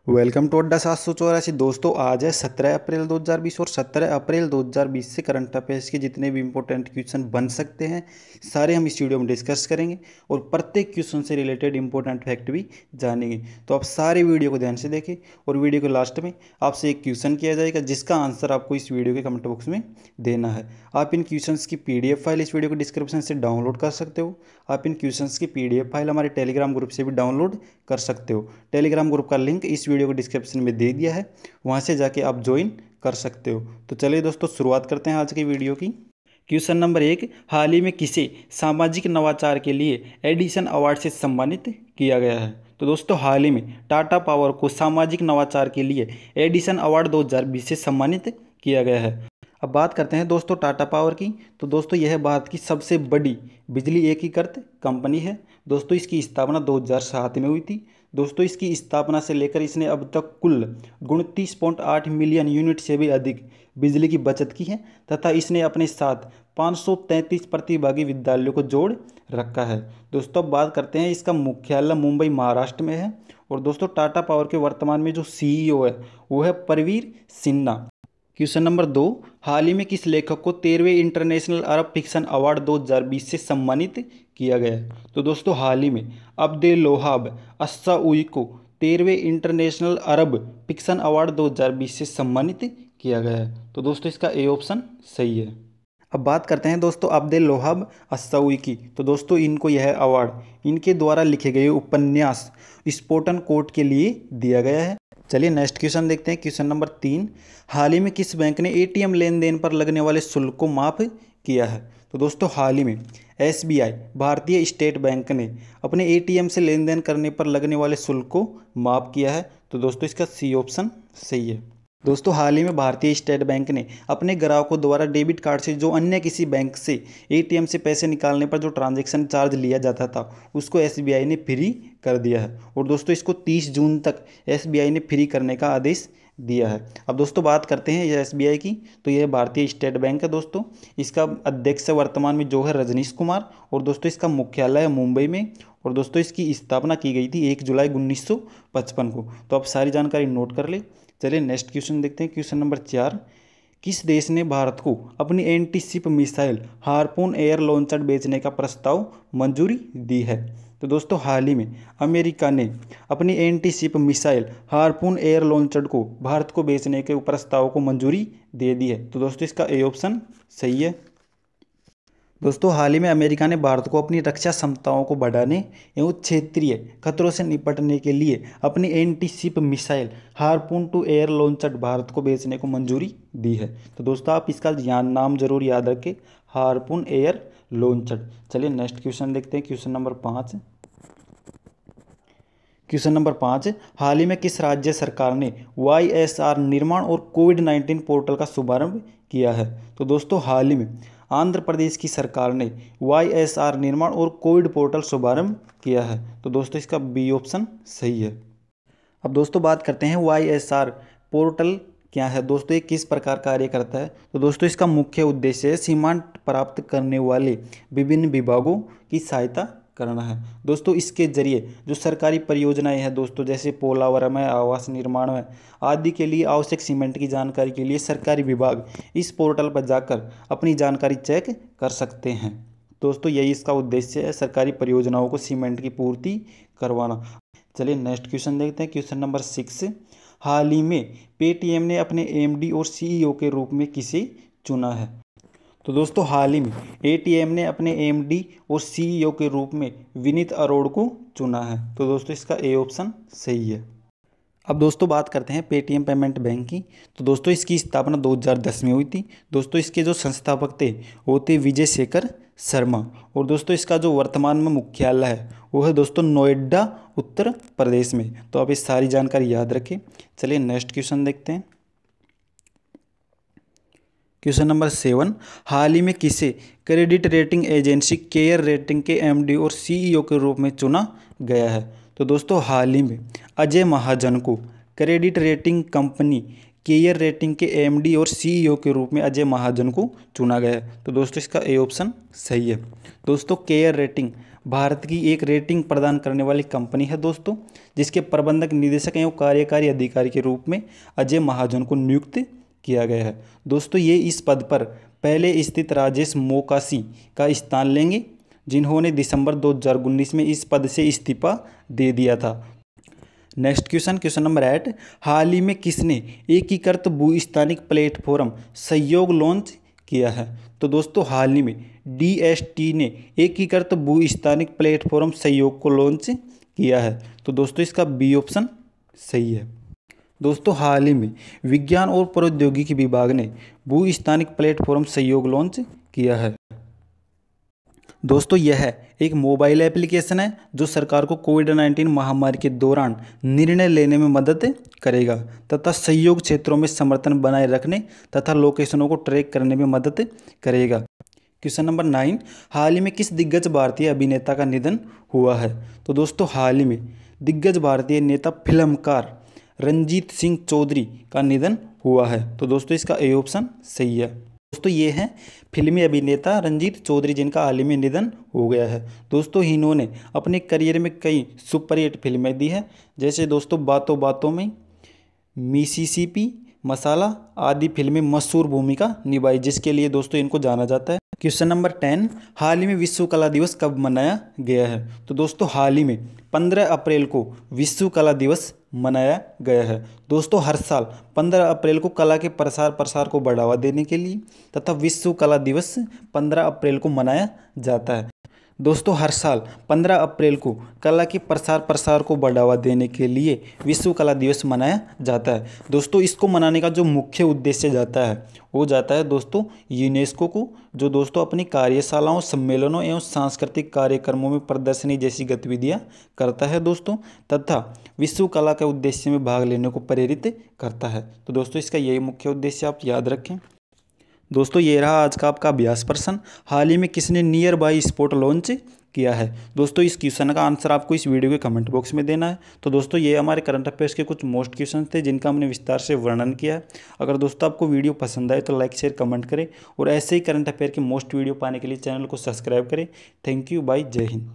Welcome to अड्डा 784। दोस्तों आज है 17 अप्रैल 2020 और 17 अप्रैल 2020 से करंट अफेयर्स के जितने भी इंपॉर्टेंट क्वेश्चन बन सकते हैं सारे हम इस वीडियो में डिस्कस करेंगे और प्रत्येक क्वेश्चन से रिलेटेड इंपॉर्टेंट फैक्ट भी जानेंगे। तो आप सारे वीडियो को ध्यान से देखें और वीडियो के लास्ट में आपसे एक क्वेश्चन किया जाएगा जिसका आंसर आपको इस वीडियो के कमेंट बॉक्स में देना है। आप इन क्वेश्चन की PDF फाइल इस वीडियो को डिस्क्रिप्शन से डाउनलोड कर सकते हो। आप इन क्वेश्चन की PDF फाइल हमारे टेलीग्राम ग्रुप से भी डाउनलोड कर सकते हो। टेलीग्राम ग्रुप का लिंक इस वीडियो को डिस्क्रिप्शन में दे दिया है, वहां से जाके आप ज्वाइन कर सकते हो। तो चलिए दोस्तों शुरुआत करते हैं आज की वीडियो की। क्वेश्चन नंबर 1, हाल ही में किसे सामाजिक नवाचार के लिए एडिसन अवार्ड से सम्मानित किया गया है? तो दोस्तों हाल ही में टाटा पावर को सामाजिक नवाचार के लिए एडिसन अवार्ड 2020 से सम्मानित किया गया है। अब बात करते हैं दोस्तों टाटा पावर की। तो दोस्तों यह भारत की सबसे बड़ी बिजली एकीकृत कंपनी है। दोस्तों इसकी स्थापना 2007 में हुई थी। दोस्तों इसकी स्थापना से लेकर इसने अब तक कुल 29.8 मिलियन यूनिट से भी अधिक बिजली की बचत की है तथा इसने अपने साथ 533 प्रतिभागी विद्यालयों को जोड़ रखा है। दोस्तों अब बात करते हैं, इसका मुख्यालय मुंबई महाराष्ट्र में है। और दोस्तों टाटा पावर के वर्तमान में जो CEO है वो है परवीर सिन्हा। क्वेश्चन नंबर 2, हाल ही में किस लेखक को 13वें इंटरनेशनल अरब फिक्शन अवार्ड 2020 से सम्मानित किया गया है? तो दोस्तों हाल ही में अब्देलवहाब अस्साउई को 13वें इंटरनेशनल अरब फिक्शन अवार्ड 2020 से सम्मानित किया गया है। तो दोस्तों इसका ए ऑप्शन सही है। अब बात करते हैं दोस्तों अब्देलवहाब अस्साउई की। तो दोस्तों इनको यह अवार्ड इनके द्वारा लिखे गए उपन्यास स्पोर्टन कोर्ट के लिए दिया गया है। चलिए नेक्स्ट क्वेश्चन देखते हैं। क्वेश्चन नंबर 3, हाल ही में किस बैंक ने ATM लेन देन पर लगने वाले शुल्क को माफ किया है? तो दोस्तों हाल ही में SBI भारतीय स्टेट बैंक ने अपने ATM से लेन देन करने पर लगने वाले शुल्क को माफ किया है। तो दोस्तों इसका C ऑप्शन सही है। दोस्तों हाल ही में भारतीय स्टेट बैंक ने अपने ग्राहकों द्वारा डेबिट कार्ड से जो अन्य किसी बैंक से ATM से पैसे निकालने पर जो ट्रांजैक्शन चार्ज लिया जाता था उसको SBI ने फ्री कर दिया है। और दोस्तों इसको 30 जून तक SBI ने फ्री करने का आदेश दिया है। अब दोस्तों बात करते हैं ये SBI की। तो यह भारतीय स्टेट बैंक है दोस्तों। इसका अध्यक्ष वर्तमान में जो है रजनीश कुमार और दोस्तों इसका मुख्यालय है मुंबई में। और दोस्तों इसकी स्थापना की गई थी 1 जुलाई 1955 को। तो आप सारी जानकारी नोट कर ले। चलिए नेक्स्ट क्वेश्चन देखते हैं। क्वेश्चन नंबर 4, किस देश ने भारत को अपनी anti ship missile harpoon air launcher बेचने का प्रस्ताव मंजूरी दी है? तो दोस्तों हाल ही में अमेरिका ने अपनी anti ship missile harpoon air launcher को भारत को बेचने के प्रस्ताव को मंजूरी दे दी है। तो दोस्तों इसका ए ऑप्शन सही है। दोस्तों हाल ही में अमेरिका ने भारत को अपनी रक्षा क्षमताओं को बढ़ाने एवं क्षेत्रीय खतरों से निपटने के लिए अपनी anti ship missile Harpoon two air launcher Bharat को बेचने को मंजूरी दी है। तो दोस्तों आप इसका नाम जरूर याद रखें, हार्पून एयर लॉन्चर। चलिए नेक्स्ट क्वेश्चन देखते हैं। क्वेश्चन नंबर 5, हाल ही में किस राज्य सरकार ने YSR निर्माण और कोविड-19 पोर्टल का शुभारंभ किया है? तो दोस्तों हाल ही में आंध्र प्रदेश की सरकार ने YSR निर्माण और कोविड पोर्टल शुभारंभ किया है। तो दोस्तों इसका B ऑप्शन सही है। अब दोस्तों बात करते हैं YSR पोर्टल क्या है। दोस्तों ये किस प्रकार कार्य करता है? तो दोस्तों इसका मुख्य उद्देश्य है सीमांत प्राप्त करने वाले विभिन्न विभागों की सहायता करना है। दोस्तों इसके जरिए जो सरकारी परियोजनाएं हैं दोस्तों, जैसे पोलावरम है, आवास निर्माण है आदि के लिए आवश्यक सीमेंट की जानकारी के लिए सरकारी विभाग इस पोर्टल पर जाकर अपनी जानकारी चेक कर सकते हैं। दोस्तों यही इसका उद्देश्य है, सरकारी परियोजनाओं को सीमेंट की पूर्ति करवाना। चलिए नेक्स्ट क्वेश्चन देखते हैं। क्वेश्चन नंबर 6, हाल ही में पेटीएम ने अपने MD और CEO के रूप में किसे चुना है? तो दोस्तों हाल ही में ATM ने अपने MD और CEO के रूप में विनीत अरोड़ को चुना है। तो दोस्तों इसका ए ऑप्शन सही है। अब दोस्तों बात करते हैं पेटीएम पेमेंट बैंक की। तो दोस्तों इसकी स्थापना 2010 में हुई थी। दोस्तों इसके जो संस्थापक थे वो थे विजय शेखर शर्मा। और दोस्तों इसका जो वर्तमान में मुख्यालय है वो है दोस्तों नोएडा उत्तर प्रदेश में। तो आप इस सारी जानकारी याद रखें। चलिए नेक्स्ट क्वेश्चन देखते हैं। क्वेश्चन नंबर 7, हाल ही में किसे credit rating agency care rating के MD और CEO के रूप में चुना गया है? तो दोस्तों हाल ही में अजय महाजन को credit rating company care rating के MD और CEO के रूप में अजय महाजन को चुना गया है। तो दोस्तों इसका ए ऑप्शन सही है। दोस्तों केयर रेटिंग भारत की एक रेटिंग प्रदान करने वाली कंपनी है दोस्तों, जिसके प्रबंधक निदेशक एवं कार्यकारी अधिकारी के रूप में अजय महाजन को नियुक्त किया गया है। दोस्तों ये इस पद पर पहले स्थित राजेश मोकाशी का स्थान लेंगे, जिन्होंने दिसंबर 2019 में इस पद से इस्तीफा दे दिया था। नेक्स्ट क्वेश्चन नंबर 8, हाल ही में किसने एकीकृत भूस्थानिक प्लेटफॉर्म सहयोग लॉन्च किया है? तो दोस्तों हाल ही में DST ने एकीकृत भूस्थानिक प्लेटफॉर्म सहयोग को लॉन्च किया है। तो दोस्तों इसका बी ऑप्शन सही है। दोस्तों हाल ही में विज्ञान और प्रौद्योगिकी विभाग ने भूस्थानिक प्लेटफॉर्म सहयोग लॉन्च किया है। दोस्तों यह एक मोबाइल एप्लीकेशन है जो सरकार को कोविड-19 महामारी के दौरान निर्णय लेने में मदद करेगा तथा सहयोग क्षेत्रों में समर्थन बनाए रखने तथा लोकेशनों को ट्रैक करने में मदद करेगा। क्वेश्चन नंबर 9, हाल ही में किस दिग्गज भारतीय अभिनेता का निधन हुआ है? तो दोस्तों हाल ही में दिग्गज भारतीय नेता फिल्मकार रंजीत सिंह चौधरी का निधन हुआ है। तो दोस्तों इसका ए ऑप्शन सही है। दोस्तों ये हैं फिल्मी अभिनेता रंजीत चौधरी, जिनका हाल ही में निधन हो गया है। दोस्तों इन्होंने अपने करियर में कई सुपरहिट फिल्में दी हैं, जैसे दोस्तों बातों बातों में, मिसिसिपी, मसाला आदि फिल्में मशहूर भूमिका निभाई, जिसके लिए दोस्तों इनको जाना जाता है। क्वेश्चन नंबर 10, हाल ही में विश्व कला दिवस कब मनाया गया है? तो दोस्तों हाल ही में 15 अप्रैल को विश्व कला दिवस मनाया गया है। दोस्तों हर साल 15 अप्रैल को कला के प्रसार को बढ़ावा देने के लिए तथा विश्व कला दिवस 15 अप्रैल को मनाया जाता है। दोस्तों हर साल 15 अप्रैल को कला के प्रसार को बढ़ावा देने के लिए विश्व कला दिवस मनाया जाता है। दोस्तों इसको मनाने का जो मुख्य उद्देश्य जाता है वो जाता है दोस्तों यूनेस्को को, जो दोस्तों अपनी कार्यशालाओं, सम्मेलनों एवं सांस्कृतिक कार्यक्रमों में प्रदर्शनी जैसी गतिविधियां करता है दोस्तों, तथा विश्व कला के उद्देश्य में भाग लेने को प्रेरित करता है। तो दोस्तों इसका यही मुख्य उद्देश्य आप याद रखें। दोस्तों ये रहा आज का आपका अभ्यास प्रश्न, हाल ही में किसने नियर बाई स्पॉट लॉन्च किया है? दोस्तों इस क्वेश्चन का आंसर आपको इस वीडियो के कमेंट बॉक्स में देना है। तो दोस्तों ये हमारे करंट अफेयर्स के कुछ मोस्ट क्वेश्चन थे जिनका हमने विस्तार से वर्णन किया है। अगर दोस्तों आपको वीडियो पसंद आए तो लाइक, शेयर, कमेंट करें और ऐसे ही करंट अफेयर के मोस्ट वीडियो पाने के लिए चैनल को सब्सक्राइब करें। थैंक यू, बाय, जय हिंद।